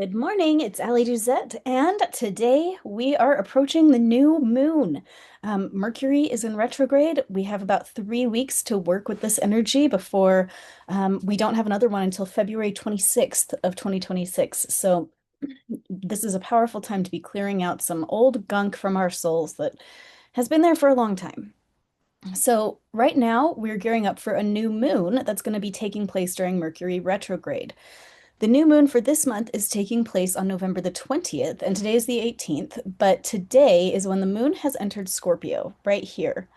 Good morning, it's Ali Duzette, and today we are approaching the new moon. Mercury is in retrograde. We have about 3 weeks to work with this energy before we don't have another one until February 26th of 2026. So this is a powerful time to be clearing out some old gunk from our souls that has been there for a long time. So right now we're gearing up for a new moon that's going to be taking place during Mercury retrograde. The new moon for this month is taking place on November the 20th, and today is the 18th, but today is when the moon has entered Scorpio, right here.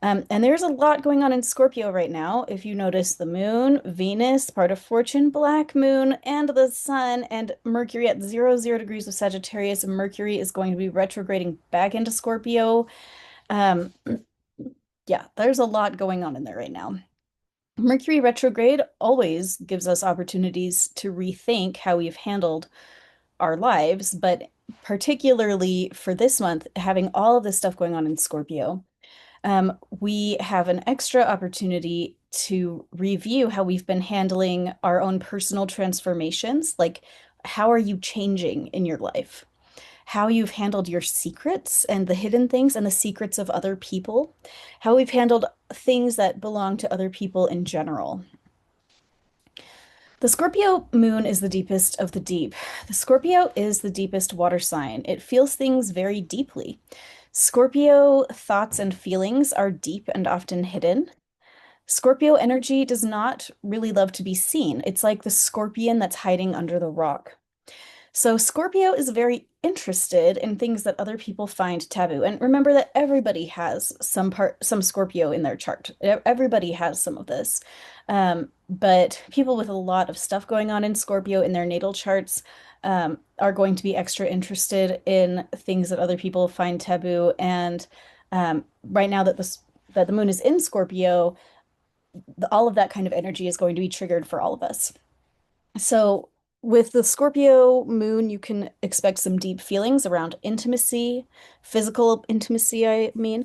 And there's a lot going on in Scorpio right now. If you notice the moon, Venus, part of fortune, black moon, and the sun, and Mercury at 00 degrees of Sagittarius, Mercury is going to be retrograding back into Scorpio. Um, yeah, there's a lot going on in there right now. Mercury retrograde always gives us opportunities to rethink how we've handled our lives, but particularly for this month, having all of this stuff going on in Scorpio, we have an extra opportunity to review how we've been handling our own personal transformations. Like, how are you changing in your life? How you've handled your secrets and the hidden things and the secrets of other people, how we've handled things that belong to other people in general. The Scorpio moon is the deepest of the deep. The Scorpio is the deepest water sign. It feels things very deeply. Scorpio thoughts and feelings are deep and often hidden. Scorpio energy does not really love to be seen. It's like the scorpion that's hiding under the rock. So Scorpio is very interested in things that other people find taboo. And remember that everybody has some Scorpio in their chart. Everybody has some of this. But people with a lot of stuff going on in Scorpio in their natal charts are going to be extra interested in things that other people find taboo. And right now that the moon is in Scorpio, all of that kind of energy is going to be triggered for all of us. So, with the Scorpio moon, you can expect some deep feelings around intimacy, physical intimacy, I mean,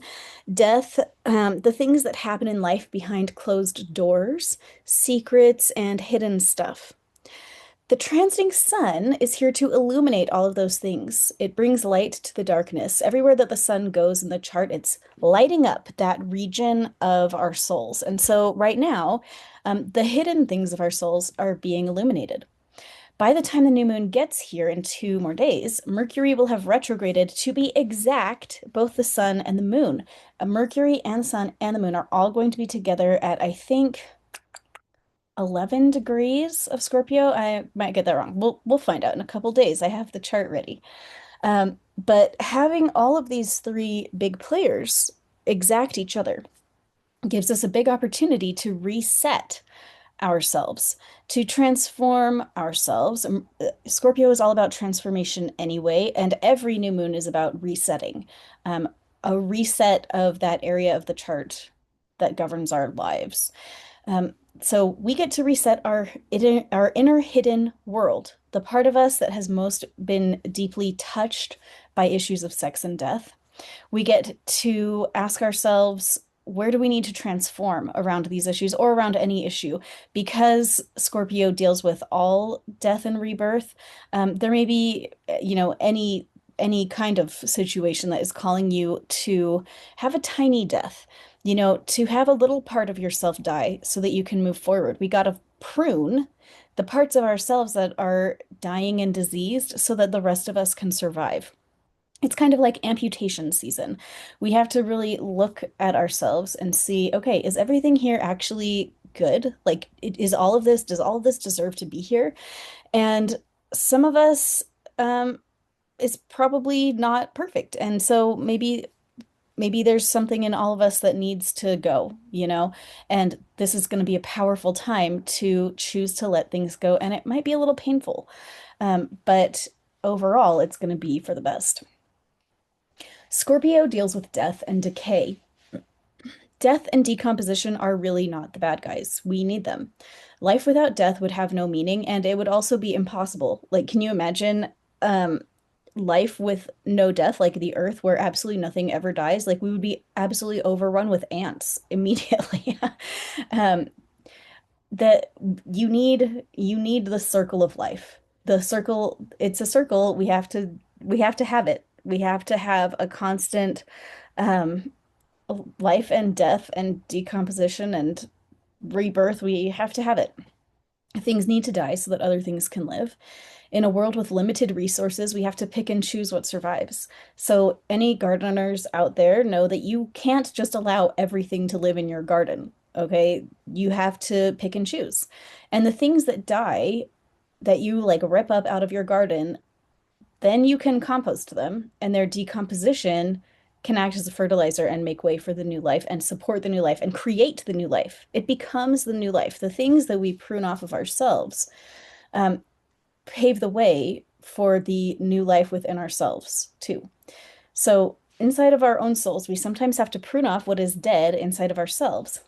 death, the things that happen in life behind closed doors, secrets, and hidden stuff. The transiting sun is here to illuminate all of those things. It brings light to the darkness. Everywhere that the sun goes in the chart, it's lighting up that region of our souls. And so, right now, the hidden things of our souls are being illuminated. By the time the new moon gets here in 2 more days, Mercury will have retrograded to be exact, both the sun and the moon. Mercury and sun and the moon are all going to be together at, I think, 11 degrees of Scorpio. I might get that wrong. We'll find out in a couple days. I have the chart ready. But having all of these three big players exact each other gives us a big opportunity to reset ourselves, to transform ourselves. Scorpio is all about transformation anyway, and every new moon is about resetting, a reset of that area of the chart that governs our lives. So we get to reset our inner hidden world, the part of us that has most been deeply touched by issues of sex and death. We get to ask ourselves, where do we need to transform around these issues or around any issue? Because Scorpio deals with all death and rebirth, there may be, any kind of situation that is calling you to have a tiny death, to have a little part of yourself die so that you can move forward. We got to prune the parts of ourselves that are dying and diseased so that the rest of us can survive. It's kind of like amputation season. We have to really look at ourselves and see, okay, is everything here actually good? Like, does all of this deserve to be here? And some of us, is probably not perfect. And so maybe there's something in all of us that needs to go, And this is going to be a powerful time to choose to let things go. And it might be a little painful, but overall, it's going to be for the best. Scorpio deals with death and decay. Death and decomposition are really not the bad guys. We need them. Life without death would have no meaning, and it would also be impossible. Like, can you imagine life with no death, like the Earth, where absolutely nothing ever dies? Like, we would be absolutely overrun with ants immediately. Um, that you need the circle of life. The circle, it's a circle. We have to have it. We have to have a constant um, life and death and decomposition and rebirth. We have to have it. Things need to die so that other things can live. In a world with limited resources, we have to pick and choose what survives. So, any gardeners out there know that you can't just allow everything to live in your garden. Okay. You have to pick and choose. And the things that die that you like rip up out of your garden, then you can compost them, and their decomposition can act as a fertilizer and make way for the new life and support the new life and create the new life. It becomes the new life. The things that we prune off of ourselves um, pave the way for the new life within ourselves, too. So, inside of our own souls, we sometimes have to prune off what is dead inside of ourselves.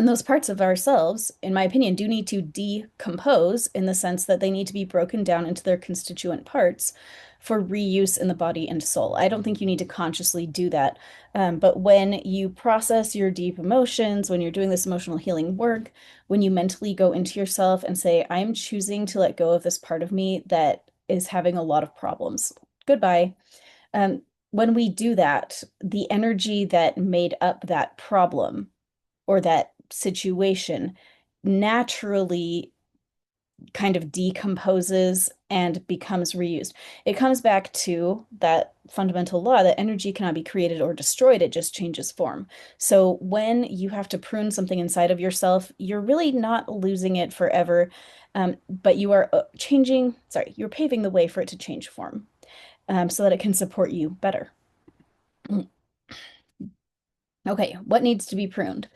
And those parts of ourselves, in my opinion, do need to decompose in the sense that they need to be broken down into their constituent parts for reuse in the body and soul. I don't think you need to consciously do that. But when you process your deep emotions, when you're doing this emotional healing work, when you mentally go into yourself and say, I'm choosing to let go of this part of me that is having a lot of problems. Goodbye. Um, when we do that, the energy that made up that problem or that situation naturally kind of decomposes and becomes reused. It comes back to that fundamental law that energy cannot be created or destroyed, it just changes form. So when you have to prune something inside of yourself, you're really not losing it forever, but you are you're paving the way for it to change form so that it can support you better. Okay, what needs to be pruned?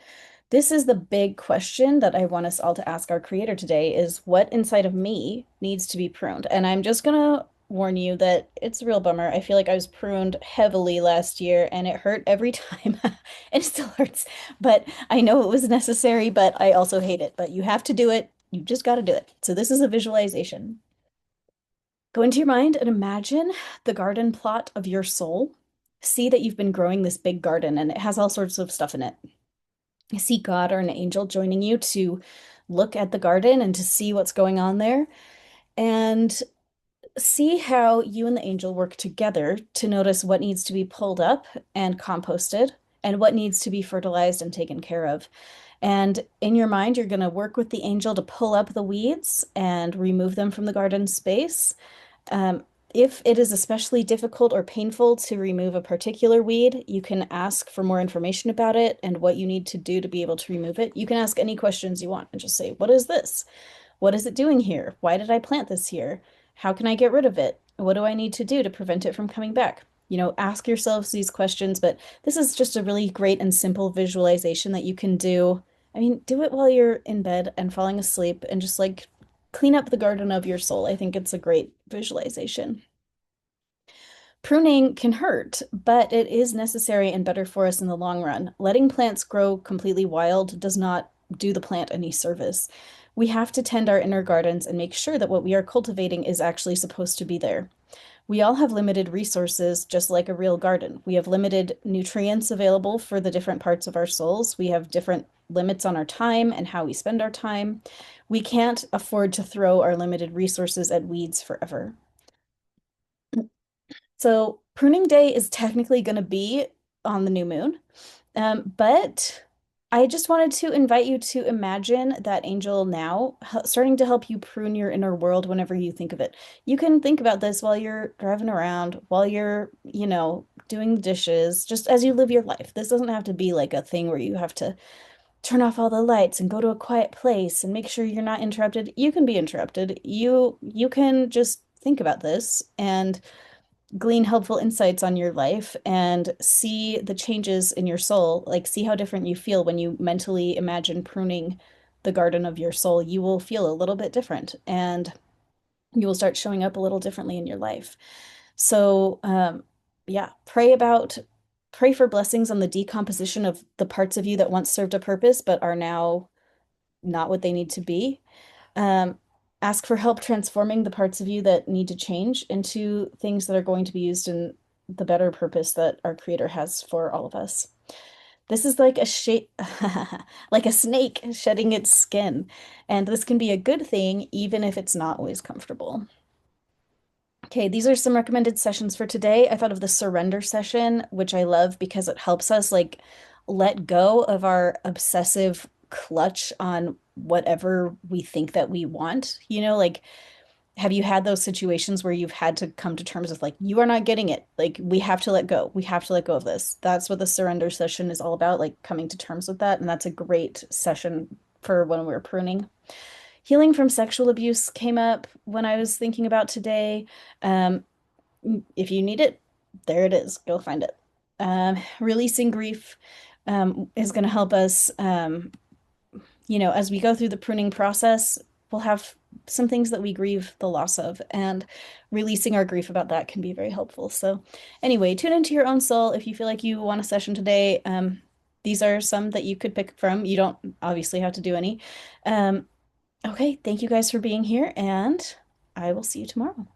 This is the big question that I want us all to ask our creator today is what inside of me needs to be pruned? And I'm just gonna warn you that it's a real bummer. I feel like I was pruned heavily last year and it hurt every time. It still hurts, but I know it was necessary, but I also hate it. But you have to do it. You just got to do it. So this is a visualization. Go into your mind and imagine the garden plot of your soul. See that you've been growing this big garden and it has all sorts of stuff in it. See God or an angel joining you to look at the garden and to see what's going on there, and see how you and the angel work together to notice what needs to be pulled up and composted and what needs to be fertilized and taken care of. And in your mind, you're going to work with the angel to pull up the weeds and remove them from the garden space. Um, if it is especially difficult or painful to remove a particular weed, you can ask for more information about it and what you need to do to be able to remove it. You can ask any questions you want and just say, what is this? What is it doing here? Why did I plant this here? How can I get rid of it? What do I need to do to prevent it from coming back? Ask yourselves these questions, but this is just a really great and simple visualization that you can do. I mean, do it while you're in bed and falling asleep and just like clean up the garden of your soul. I think it's a great visualization. Pruning can hurt, but it is necessary and better for us in the long run. Letting plants grow completely wild does not do the plant any service. We have to tend our inner gardens and make sure that what we are cultivating is actually supposed to be there. We all have limited resources, just like a real garden. We have limited nutrients available for the different parts of our souls. We have different limits on our time and how we spend our time. We can't afford to throw our limited resources at weeds forever. So pruning day is technically going to be on the new moon. But I just wanted to invite you to imagine that angel now starting to help you prune your inner world whenever you think of it. You can think about this while you're driving around, while you're, doing the dishes, just as you live your life. This doesn't have to be like a thing where you have to turn off all the lights and go to a quiet place and make sure you're not interrupted. You can be interrupted. You can just think about this and glean helpful insights on your life and see the changes in your soul, like see how different you feel when you mentally imagine pruning the garden of your soul. You will feel a little bit different and you will start showing up a little differently in your life. So, yeah, pray for blessings on the decomposition of the parts of you that once served a purpose but are now not what they need to be. Um, Ask for help transforming the parts of you that need to change into things that are going to be used in the better purpose that our Creator has for all of us. This is like a shape, like a snake shedding its skin, and this can be a good thing even if it's not always comfortable. Okay, these are some recommended sessions for today. I thought of the surrender session, which I love because it helps us like let go of our obsessive clutch on whatever we think that we want. Like have you had those situations where you've had to come to terms with like you are not getting it? Like we have to let go. We have to let go of this. That's what the surrender session is all about, like coming to terms with that. And that's a great session for when we're pruning. Healing from sexual abuse came up when I was thinking about today. Um, if you need it, there it is. Go find it. Releasing grief is going to help us, as we go through the pruning process, we'll have some things that we grieve the loss of, and releasing our grief about that can be very helpful. So, anyway, tune into your own soul if you feel like you want a session today. These are some that you could pick from. You don't obviously have to do any. Um, okay, thank you guys for being here, and I will see you tomorrow.